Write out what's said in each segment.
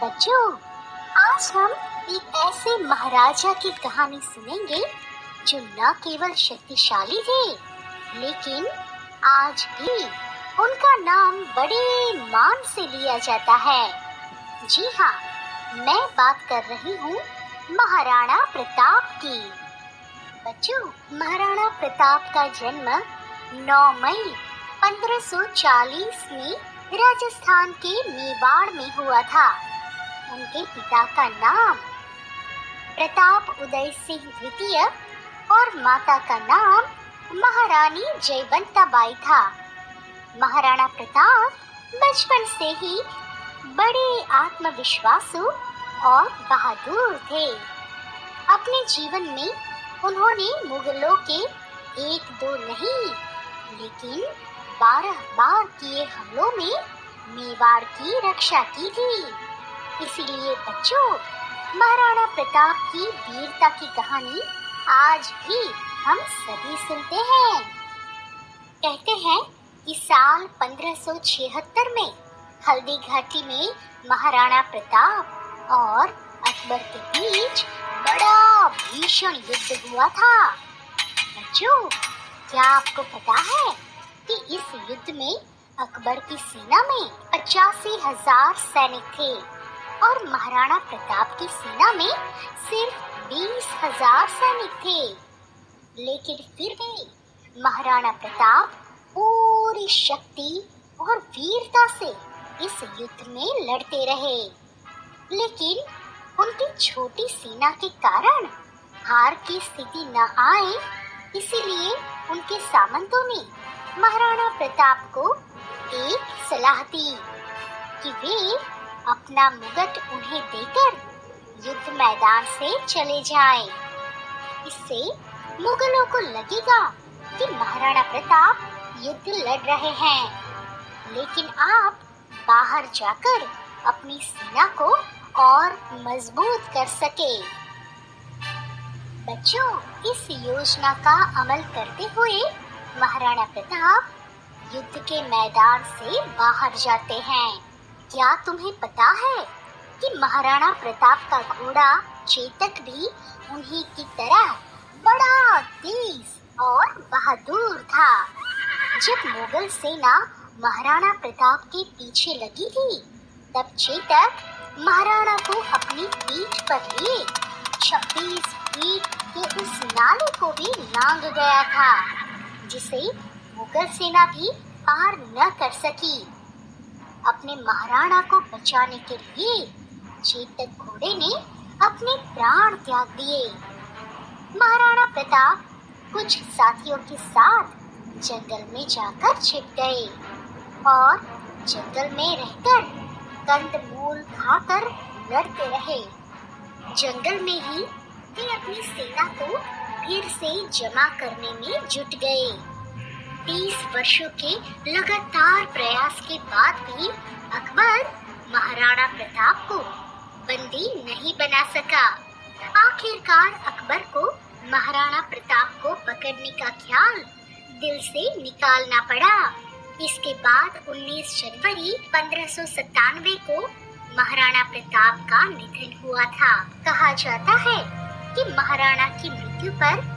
बच्चों, आज हम एक ऐसे महाराजा की कहानी सुनेंगे जो न केवल शक्तिशाली थे, लेकिन आज भी उनका नाम बड़े मान से लिया जाता है। जी हाँ, मैं बात कर रही हूँ महाराणा प्रताप की। बच्चों, महाराणा प्रताप का जन्म 9 मई 1540 में राजस्थान के मेवाड़ में हुआ था। उनके पिता का नाम प्रताप उदय सिंह द्वितीय और माता का नाम महारानी जयवंताबाई था। महाराणा प्रताप बचपन से ही बड़े आत्मविश्वासु और बहादुर थे। अपने जीवन में उन्होंने मुगलों के 1-2 नहीं, लेकिन 12 बार किए हमलों में मेवाड़ की रक्षा की थी। इसलिए बच्चों, महाराणा प्रताप की वीरता की कहानी आज भी हम सभी सुनते हैं। कहते हैं कि साल 1576 में हल्दी घाटी में महाराणा प्रताप और अकबर के बीच बड़ा भीषण युद्ध हुआ था। बच्चों, क्या आपको पता है कि इस युद्ध में अकबर की सेना में 85,000 सैनिक थे और महाराणा प्रताप की सेना में सिर्फ 20,000 सैनिक थे। लेकिन फिर भी महाराणा प्रताप पूरी शक्ति और वीरता से इस युद्ध में लड़ते रहे। लेकिन उनकी छोटी सेना के कारण हार की स्थिति न आए, इसीलिए उनके सामंतों ने महाराणा प्रताप को एक सलाह दी कि वे अपना मुगट उन्हें देकर युद्ध मैदान से चले जाएं। इससे मुगलों को लगेगा कि महाराणा प्रताप युद्ध लड़ रहे हैं, लेकिन आप बाहर जाकर अपनी सेना को और मजबूत कर सके। बच्चों, इस योजना का अमल करते हुए महाराणा प्रताप युद्ध के मैदान से बाहर जाते हैं। क्या तुम्हें पता है कि महाराणा प्रताप का घोड़ा चेतक भी उन्हीं की तरह बड़ा तेज और बहादुर था। जब मुगल सेना महाराणा प्रताप के पीछे लगी थी, तब चेतक महाराणा को अपनी पीठ पर लिए 26 फीट के उस नाले को भी लांघ गया था, जिसे मुगल सेना भी पार न कर सकी। अपने महाराणा को बचाने के लिए चेतक घोड़े ने अपने प्राण त्याग दिए। महाराणा प्रताप कुछ साथियों के साथ जंगल में जाकर छिप गए और जंगल में रहकर कंदमूल खाकर लड़ते रहे। जंगल में ही वे अपनी सेना को फिर से जमा करने में जुट गए। 30 वर्षों के लगातार प्रयास के बाद भी अकबर महाराणा प्रताप को बंदी नहीं बना सका। आखिरकार अकबर को महाराणा प्रताप को पकड़ने का ख्याल दिल से निकालना पड़ा। इसके बाद 19 जनवरी 1597 को महाराणा प्रताप का निधन हुआ था। कहा जाता है कि महाराणा की मृत्यु पर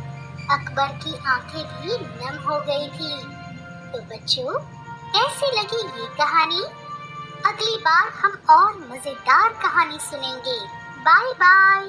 अकबर की आंखें भी नम हो गई थी। तो बच्चों, कैसी लगी ये कहानी? अगली बार हम और मजेदार कहानी सुनेंगे। Bye bye.